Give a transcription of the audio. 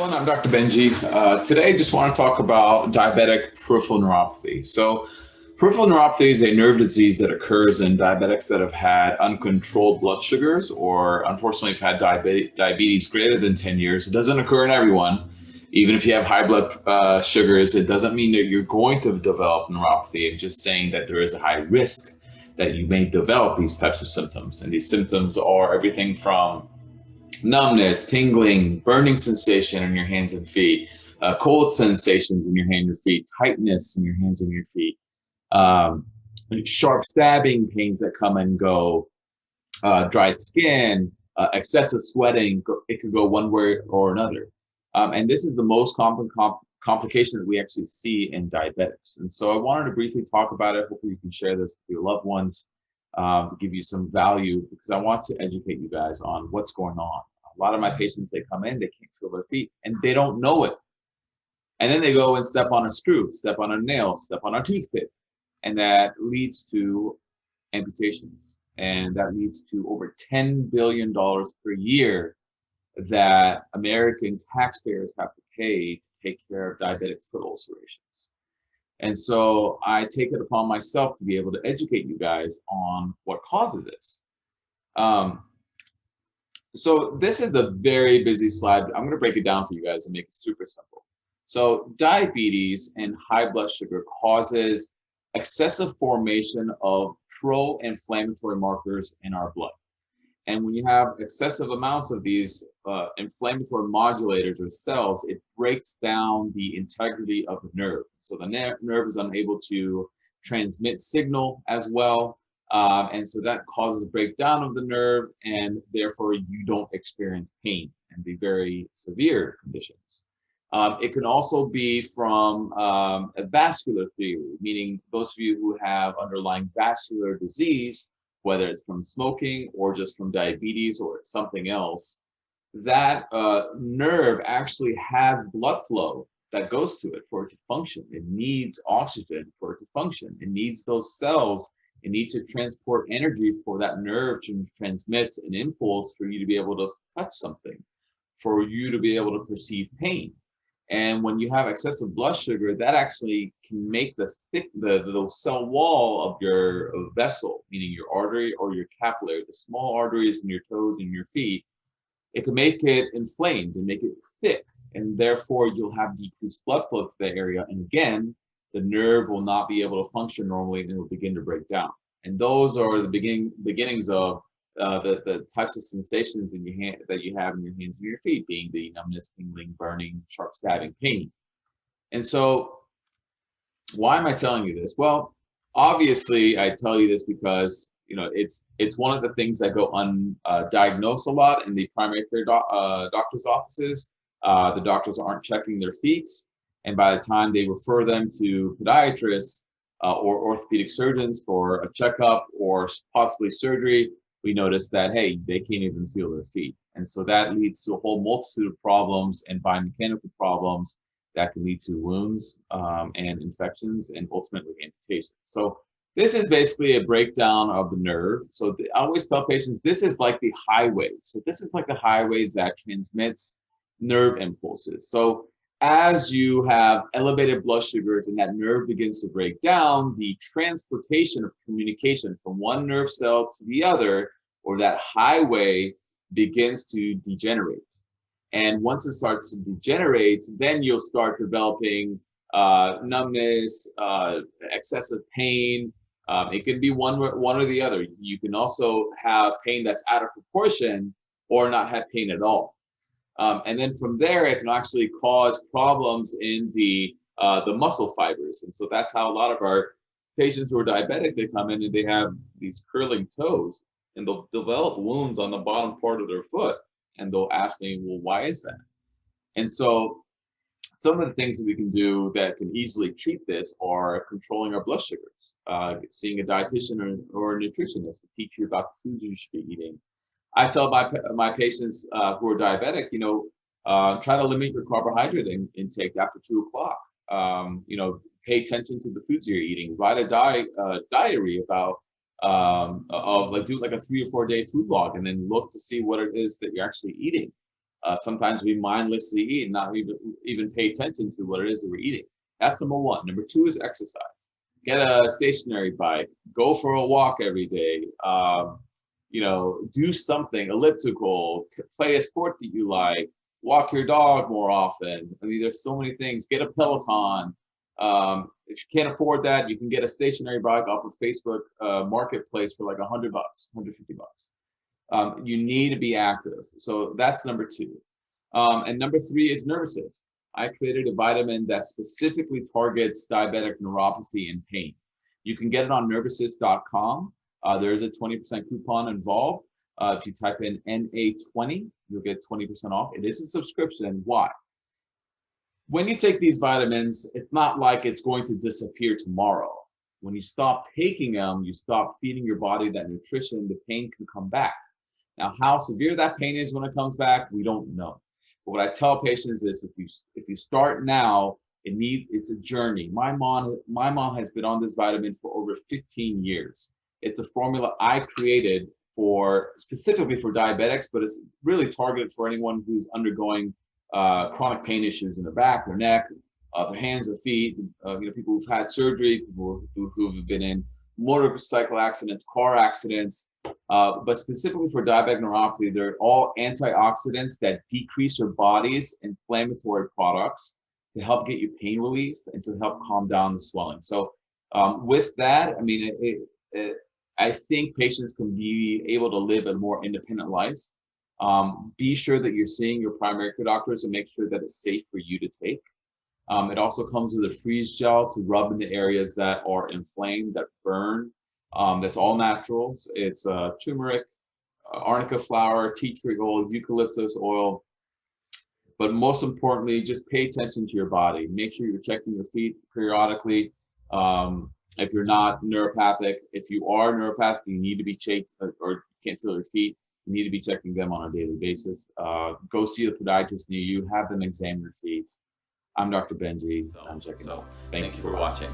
everyone, I'm Dr. Benji. Today, I just want to talk about diabetic peripheral neuropathy. So, peripheral neuropathy is a nerve disease that occurs in diabetics that have had uncontrolled blood sugars or unfortunately have had diabetes greater than 10 years. It doesn't occur in everyone. Even if you have high blood sugars, it doesn't mean that you're going to develop neuropathy. I'm just saying that there is a high risk that you may develop these types of symptoms. And these symptoms are everything from numbness, tingling, burning sensation in your hands and feet, cold sensations in your hands and feet, tightness in your hands and your feet, um, sharp stabbing pains that come and go, dried skin, excessive sweating. It could go one way or another. And this is the most common complication that we actually see in diabetics. And so I wanted to briefly talk about it. Hopefully you can share this with your loved ones to give you some value, because I want to educate you guys on what's going on. A lot of my patients, they come in, they can't feel their feet and they don't know it. And then they go and step on a screw, step on a nail, step on a toothpick. And that leads to amputations. And that leads to over $10 billion per year that American taxpayers have to pay to take care of diabetic foot ulcerations. And so I take it upon myself to be able to educate you guys on what causes this. So this is a very busy slide. I'm going to break it down for you guys and make it super simple. So diabetes and high blood sugar causes excessive formation of pro-inflammatory markers in our blood. And when you have excessive amounts of these inflammatory modulators or cells, it breaks down the integrity of the nerve. So the nerve is unable to transmit signal as well. And so that causes a breakdown of the nerve, and therefore you don't experience pain and the very severe conditions. It can also be from a vascular theory, meaning those of you who have underlying vascular disease, whether it's from smoking or just from diabetes or something else, that nerve actually has blood flow that goes to it for it to function. It needs oxygen for it to function. It needs those cells. It needs to transport energy for that nerve to transmit an impulse for you to be able to touch something, for you to be able to perceive pain. And when you have excessive blood sugar, that actually can make the cell wall of your vessel, meaning your artery or your capillary, the small arteries in your toes and your feet, it can make it inflamed and make it thick. And therefore, you'll have decreased blood flow to that area. And again, the nerve will not be able to function normally and it will begin to break down. And those are the beginnings of the types of sensations in your hand that you have in your hands and your feet, being the numbness, tingling, burning, sharp stabbing pain. And so why am I telling you this? Well, obviously I tell you this because it's one of the things that go undiagnosed a lot in the primary care doctor's offices. The doctors aren't checking their feet, and by the time they refer them to podiatrists or orthopedic surgeons for a checkup or possibly surgery, we notice that, hey, they can't even feel their feet. And so that leads to a whole multitude of problems and biomechanical problems that can lead to wounds and infections and ultimately amputation. So this is basically a breakdown of the nerve. So I always tell patients, this is like the highway. So this is like the highway that transmits nerve impulses. So as you have elevated blood sugars and that nerve begins to break down, the transportation of communication from one nerve cell to the other, or that highway, begins to degenerate. And once it starts to degenerate, then you'll start developing numbness, excessive pain. It can be one or the other. You can also have pain that's out of proportion or not have pain at all. And then from there, it can actually cause problems in the muscle fibers. And so that's how a lot of our patients who are diabetic, they come in and they have these curling toes and they'll develop wounds on the bottom part of their foot. And they'll ask me, well, why is that? And so some of the things that we can do that can easily treat this are controlling our blood sugars, seeing a dietitian or a nutritionist to teach you about the foods you should be eating. I tell my patients who are diabetic, try to limit your carbohydrate intake after 2 o'clock. Pay attention to the foods you're eating. Write a diary about do like a 3 or 4 day food log, and then look to see what it is that you're actually eating. Sometimes we mindlessly eat and not even pay attention to what it is that we're eating. That's number one. Number two is exercise. Get a stationary bike. Go for a walk every day. Do something elliptical. Play a sport that you like. Walk your dog more often. I mean, there's so many things. Get a Peloton. If you can't afford that, you can get a stationary bike off of Facebook Marketplace for like $100, $150. You need to be active. So that's number two. And number three is Nervosis. I created a vitamin that specifically targets diabetic neuropathy and pain. You can get it on nervosis.com. There's a 20% coupon involved. If you type in NA20, you'll get 20% off. It is a subscription. Why? When you take these vitamins, it's not like it's going to disappear tomorrow. When you stop taking them, you stop feeding your body that nutrition, the pain can come back. Now, how severe that pain is when it comes back, we don't know. But what I tell patients is if you start now, it's a journey. My mom has been on this vitamin for over 15 years. It's a formula I created specifically for diabetics, but it's really targeted for anyone who's undergoing chronic pain issues in the back, their neck, their hands or feet. People who've had surgery, people who've been in motorcycle accidents, car accidents. But specifically for diabetic neuropathy, they're all antioxidants that decrease your body's inflammatory products to help get you pain relief and to help calm down the swelling. So with that, I mean, I think patients can be able to live a more independent life. Be sure that you're seeing your primary care doctors and make sure that it's safe for you to take. It also comes with a freeze gel to rub in the areas that are inflamed, that burn. That's all natural. It's turmeric, arnica flower, tea tree oil, eucalyptus oil. But most importantly, just pay attention to your body. Make sure you're checking your feet periodically. If you're not neuropathic, if you are neuropathic, you need to be checked, or you can't feel your feet, you need to be checking them on a daily basis. Go see a podiatrist near you, have them examine your feet. I'm Dr. Benji. I'm checking out. Thank you for watching.